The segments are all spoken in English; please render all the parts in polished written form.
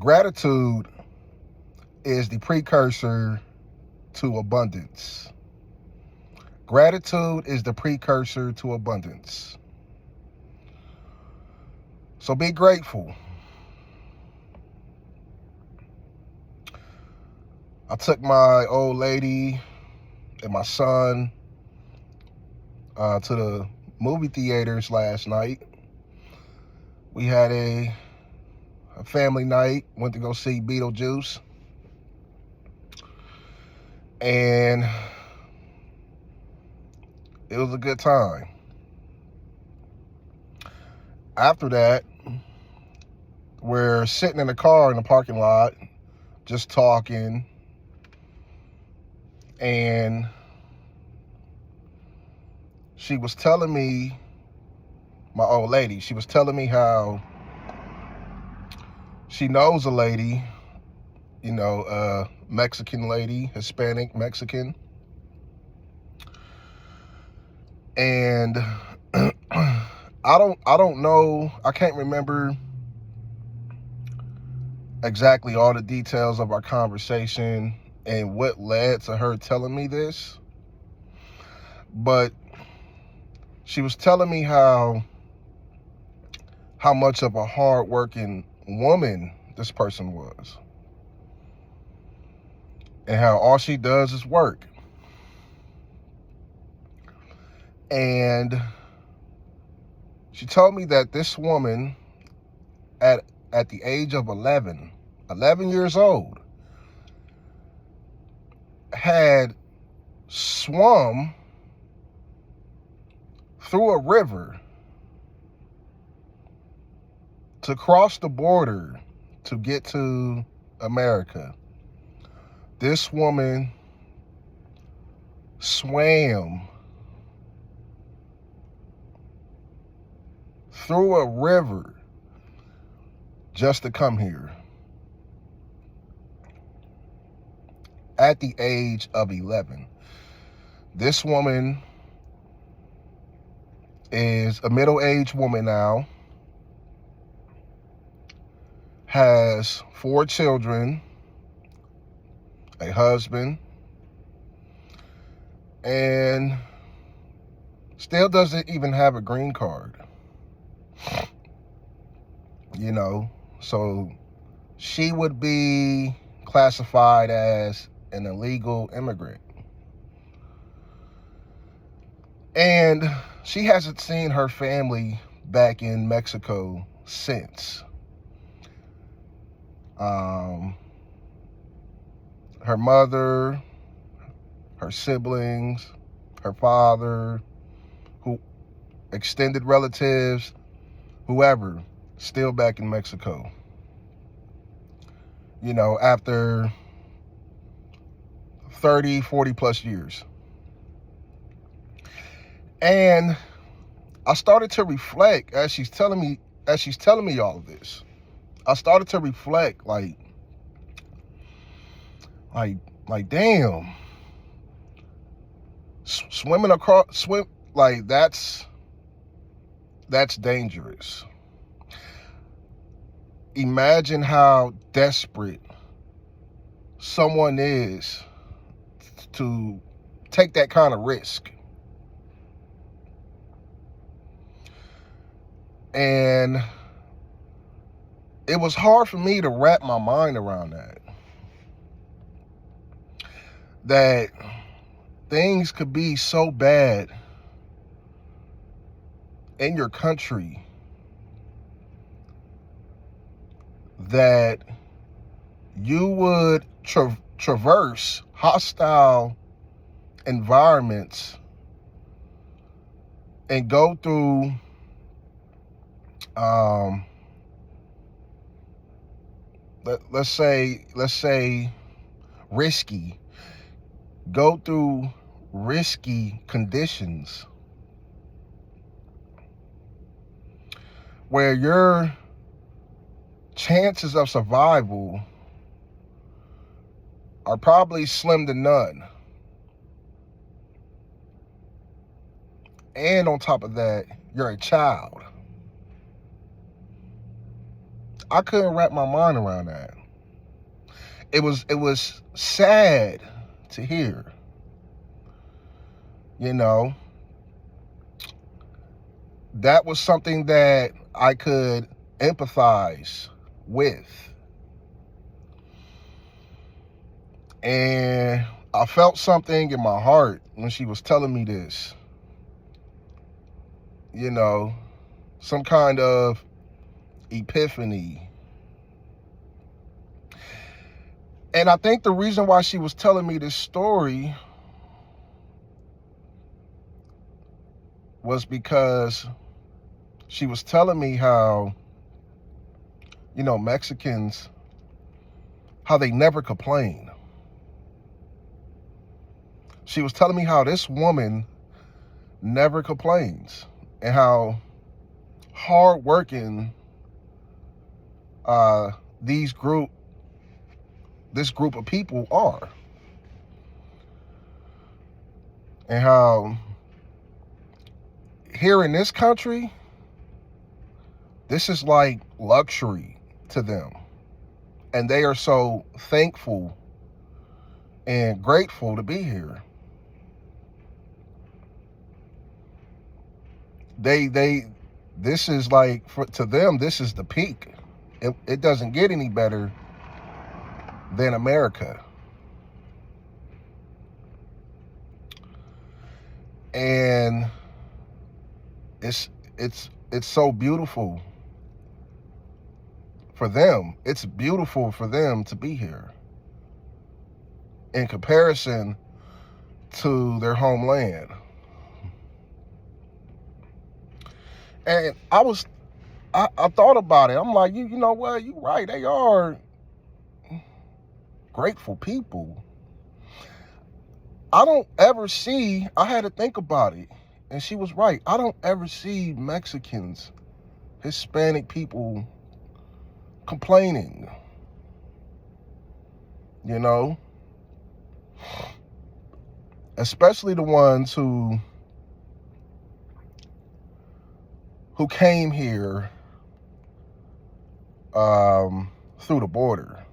Gratitude is the precursor to abundance. Gratitude is the precursor to abundance. So be grateful. I took my old lady and my son to the movie theaters last night. We had a family night, went to go see Beetlejuice. And it was a good time. After that, we're sitting in the car in the parking lot, just talking. And she was telling me, my old lady, she was telling me how she knows a lady, Mexican lady, Hispanic Mexican. And I don't know, I can't remember exactly all the details of our conversation and what led to her telling me this. But she was telling me how much of a hard-working woman this person was. And how all she does is work. And she told me that this woman, at the age of 11 years old, had swum through a river to cross the border to get to America. This woman swam through a river just to come here at the age of 11. This woman is a middle-aged woman now, has 4 children, a husband, and still doesn't even have a green card. So she would be classified as an illegal immigrant. And she hasn't seen her family back in Mexico since. Her mother, her siblings, her father, extended relatives, whoever, still back in Mexico. After 30, 40 plus years. And I started to reflect as she's telling me all of this. I started to reflect like damn, swim like that's dangerous. Imagine how desperate someone is to take that kind of risk. And it was hard for me to wrap my mind around that things could be so bad in your country that you would traverse hostile environments and go through let's say go through risky conditions where your chances of survival are probably slim to none. And on top of that, you're a child. I couldn't wrap my mind around that. It was sad to hear. You know, that was something that I could empathize with. And I felt something in my heart when she was telling me this. You know, some kind of epiphany. And I think the reason why she was telling me this story was because she was telling me how, you know, Mexicans, how they never complain. She was telling me how this woman never complains and how hardworking this group of people are, and how here in this country, this is like luxury to them, and they are so thankful and grateful to be here. This is like, to them, this is the peak. It doesn't get any better than America. And it's so beautiful for them. It's beautiful for them to be here in comparison to their homeland. And I thought about it. I'm like, you know what? You're right. They are grateful people. I don't ever see, I had to think about it. And she was right. I don't ever see Mexicans, Hispanic people complaining. You know? Especially the ones who came here through the border.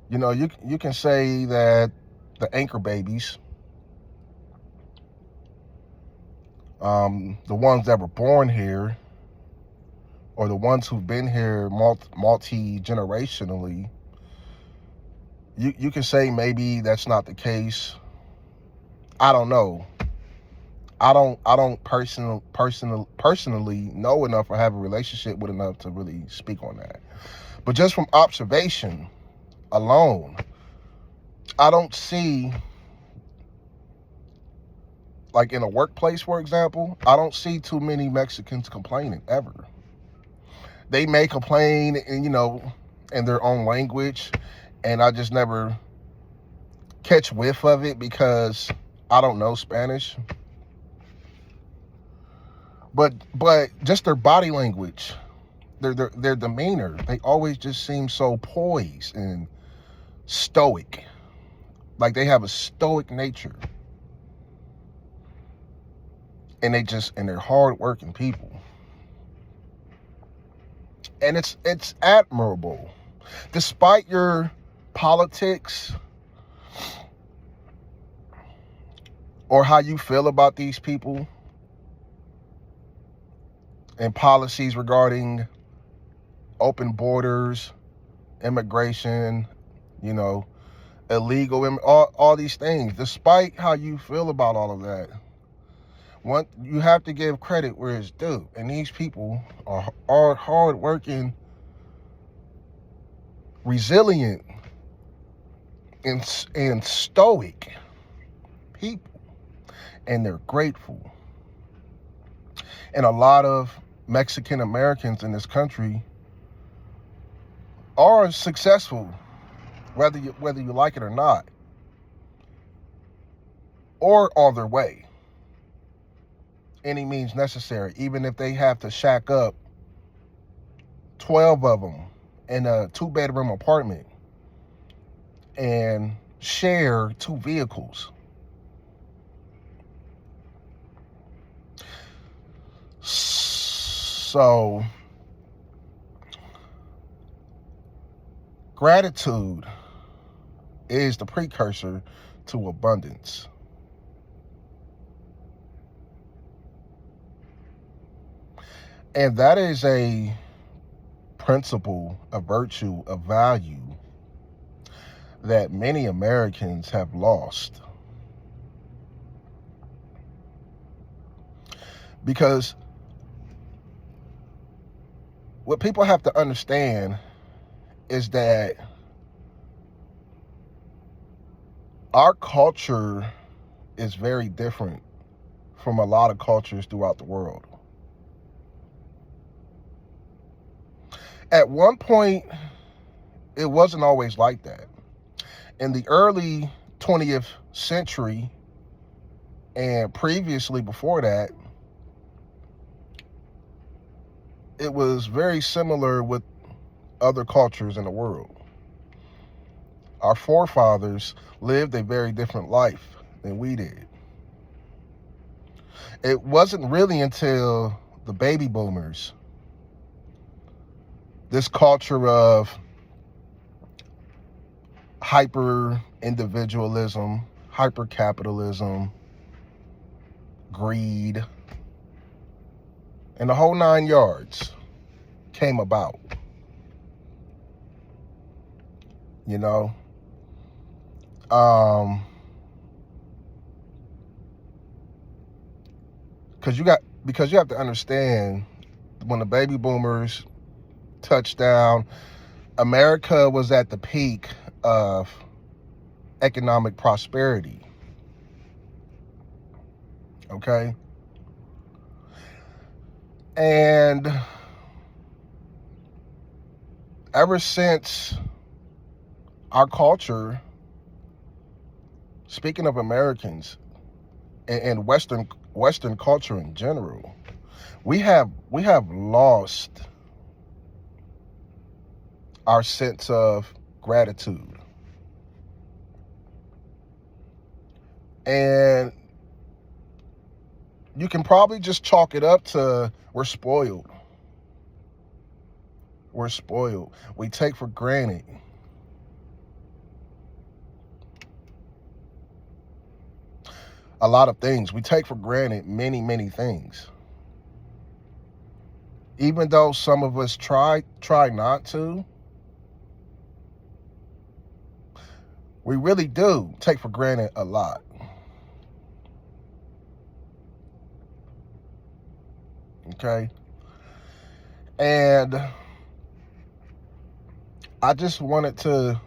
You know, you can say that the anchor babies, the ones that were born here, or the ones who've been here multi-generationally, you can say maybe that's not the case. I don't know. I don't personally know enough or have a relationship with enough to really speak on that. But just from observation alone, I don't see, like in a workplace, for example, I don't see too many Mexicans complaining ever. They may complain, in their own language, and I just never catch whiff of it because I don't know Spanish. But just their body language, their demeanor, they always just seem so poised and stoic. Like they have a stoic nature. And they're hardworking people. And it's admirable. Despite your politics or how you feel about these people and policies regarding open borders, immigration, illegal, all these things, despite how you feel about all of that, you have to give credit where it's due. And these people are hardworking, resilient, and stoic people. And they're grateful. And a lot of Mexican Americans in this country are successful, whether you like it or not, or on their way, any means necessary, even if they have to shack up 12 of them in a 2-bedroom apartment and share 2 vehicles. So Gratitude is the precursor to abundance. And that is a principle, a virtue, a value that many Americans have lost. Because what people have to understand is that our culture is very different from a lot of cultures throughout the world. At one point, it wasn't always like that. In the early 20th century and previously before that, it was very similar with other cultures in the world. Our forefathers lived a very different life than we did. It wasn't really until the baby boomers, this culture of hyper individualism, hyper capitalism, greed, and the whole 9 yards came about. You know, because you have to understand, when the baby boomers touched down, America was at the peak of economic prosperity. Okay? And ever since our culture, speaking of Americans and Western culture in general, we have lost our sense of gratitude. And you can probably just chalk it up to we're spoiled. We're spoiled. We take for granted a lot of things. We take for granted many, many things. Even though some of us try not to, we really do take for granted a lot. Okay? And I just wanted to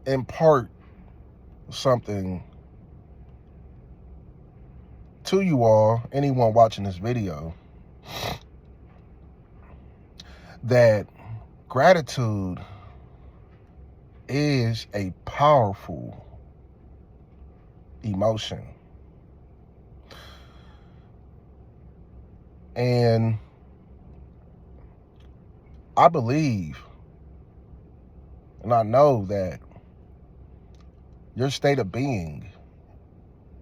impart something to you all, anyone watching this video, that gratitude is a powerful emotion. And I believe and I know that your state of being,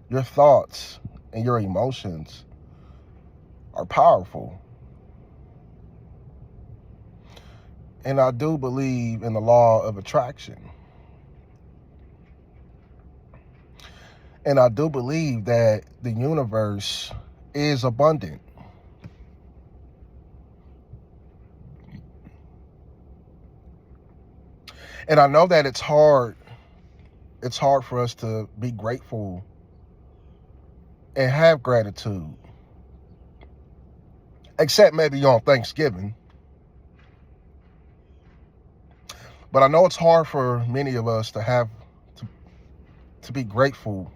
your thoughts, and your emotions are powerful. And I do believe in the law of attraction. And I do believe that the universe is abundant. And I know that it's hard for us to be grateful and have gratitude, except maybe on Thanksgiving. But I know it's hard for many of us to be grateful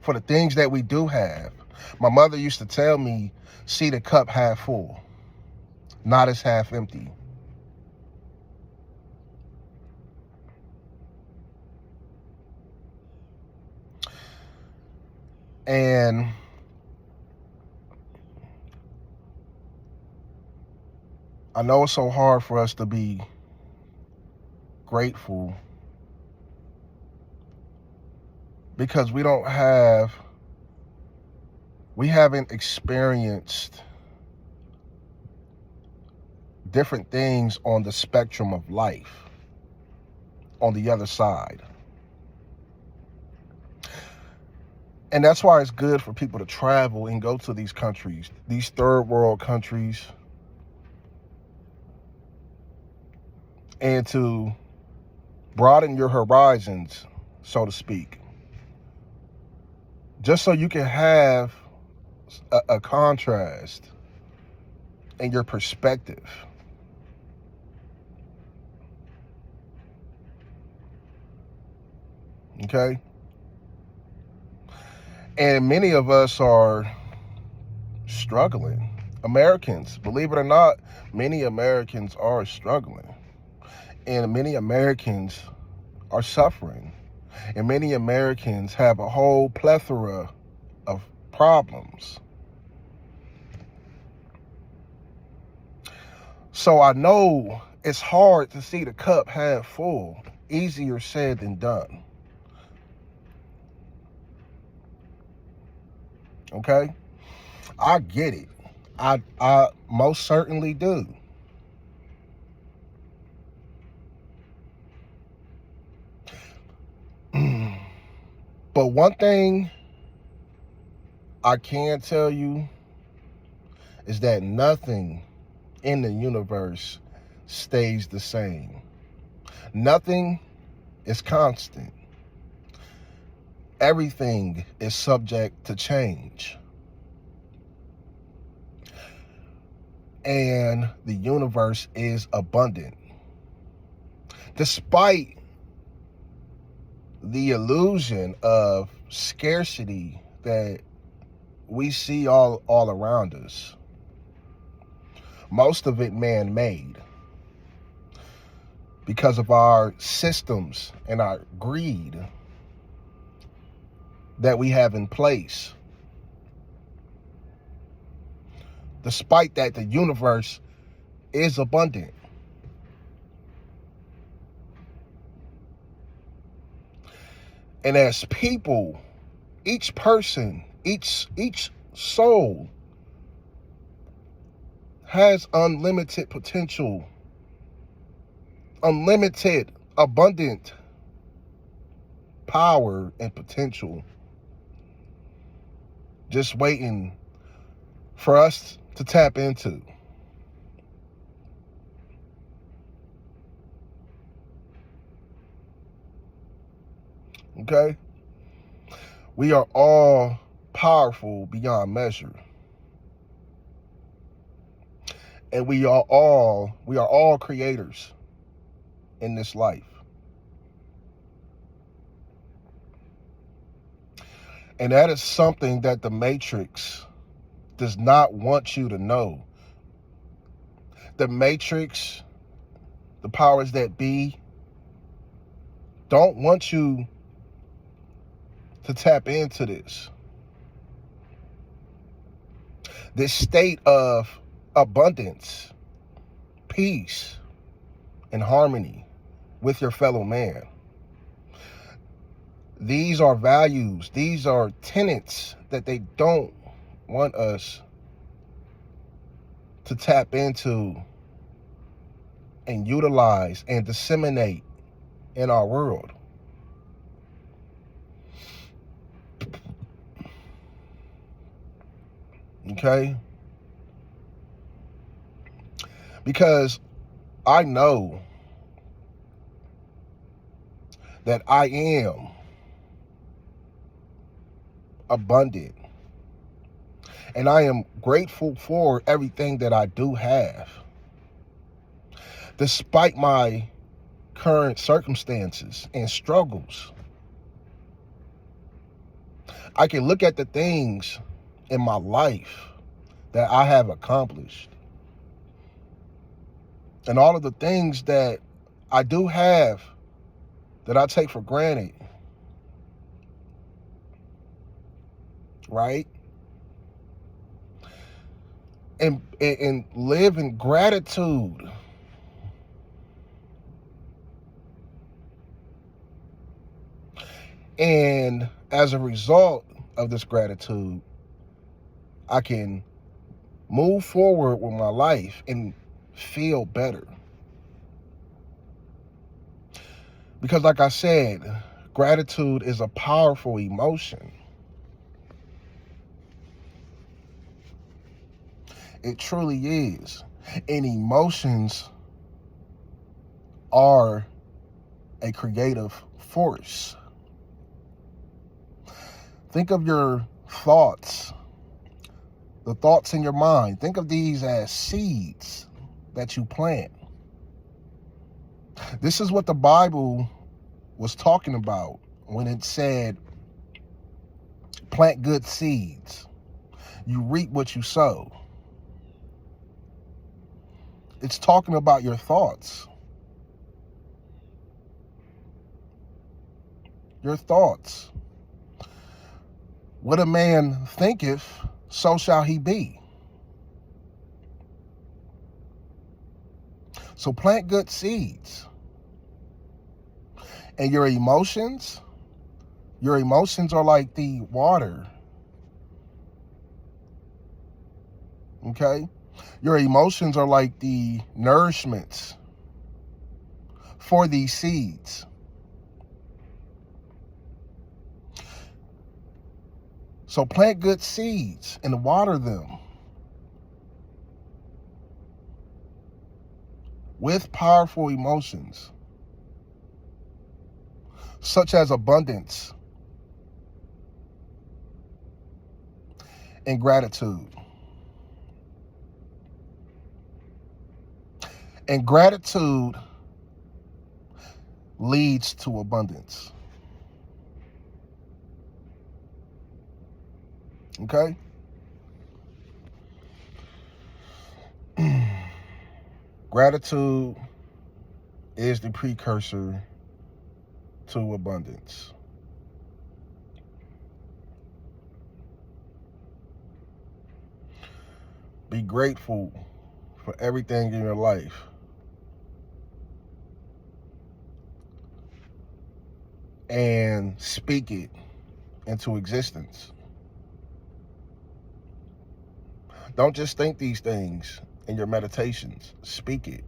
for the things that we do have. My mother used to tell me, see the cup half full, not as half empty. And I know it's so hard for us to be grateful because we haven't experienced different things on the spectrum of life on the other side. And that's why it's good for people to travel and go to these countries, these third world countries, and to broaden your horizons, so to speak, just so you can have a contrast in your perspective. Okay? And many of us are struggling. Americans, believe it or not, many Americans are struggling. And many Americans are suffering. And many Americans have a whole plethora of problems. So I know it's hard to see the cup half full. Easier said than done. Okay? I get it. I most certainly do. But one thing I can tell you is that nothing in the universe stays the same. Nothing is constant. Everything is subject to change. And the universe is abundant. Despite the illusion of scarcity that we see all around us, most of it man-made, because of our systems and our greed that we have in place. Despite that, the universe is abundant. And as people, each person, each soul has unlimited potential, unlimited, abundant power and potential, just waiting for us to tap into. Okay? We are all powerful beyond measure. And we are all creators in this life. And that is something that the Matrix does not want you to know. The Matrix, the powers that be, don't want you to tap into this state of abundance, peace, and harmony with your fellow man. These are values, these are tenets that they don't want us to tap into and utilize and disseminate in our world. Okay? Because I know that I am abundant. And I am grateful for everything that I do have. Despite my current circumstances and struggles, I can look at the things in my life that I have accomplished. And all of the things that I do have that I take for granted. Right? And live in gratitude. And as a result of this gratitude, I can move forward with my life and feel better. Because like I said, gratitude is a powerful emotion. It truly is. And emotions are a creative force. Think of your thoughts, the thoughts in your mind. Think of these as seeds that you plant. This is what the Bible was talking about when it said, plant good seeds. You reap what you sow. It's talking about your thoughts. Your thoughts. What a man thinketh, so shall he be. So plant good seeds. And your emotions are like the water. Okay? Your emotions are like the nourishments for these seeds. So plant good seeds and water them with powerful emotions, such as abundance and gratitude. And gratitude leads to abundance. Okay? Gratitude is the precursor to abundance. Be grateful for everything in your life. And speak it into existence. Don't just think these things in your meditations. Speak it.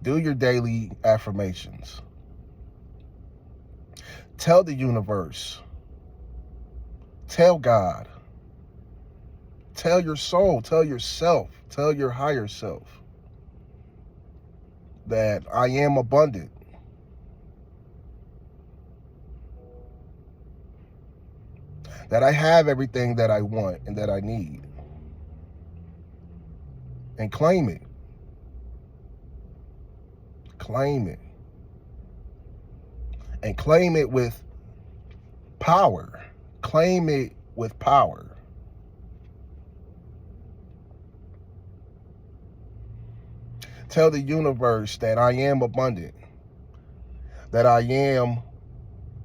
Do your daily affirmations. Tell the universe. Tell God. Tell your soul. Tell yourself. Tell your higher self that I am abundant. That I have everything that I want and that I need. And claim it. Claim it. And claim it with power. Claim it with power. Tell the universe that I am abundant. That I am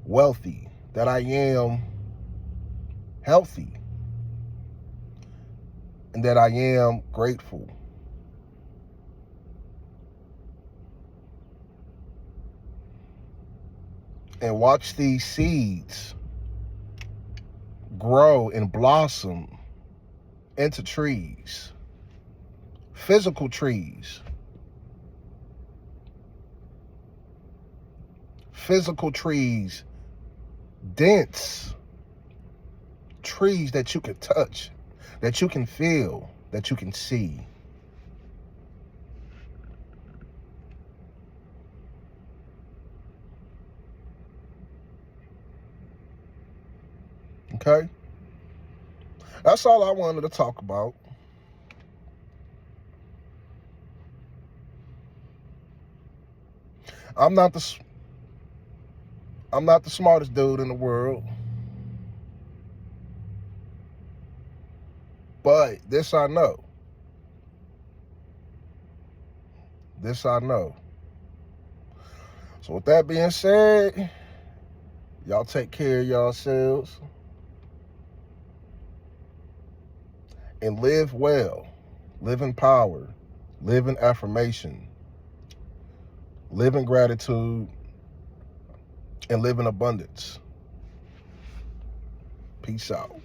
wealthy. That I am healthy. And that I am grateful. And watch these seeds grow and blossom into trees. Physical trees. Physical trees. Dense trees that you can touch, that you can feel, that you can see. Okay? That's all I wanted to talk about. I'm not the smartest dude in the world. But this I know. This I know. So with that being said, y'all take care of yourselves. And live well. Live in power. Live in affirmation. Live in gratitude. And live in abundance. Peace out.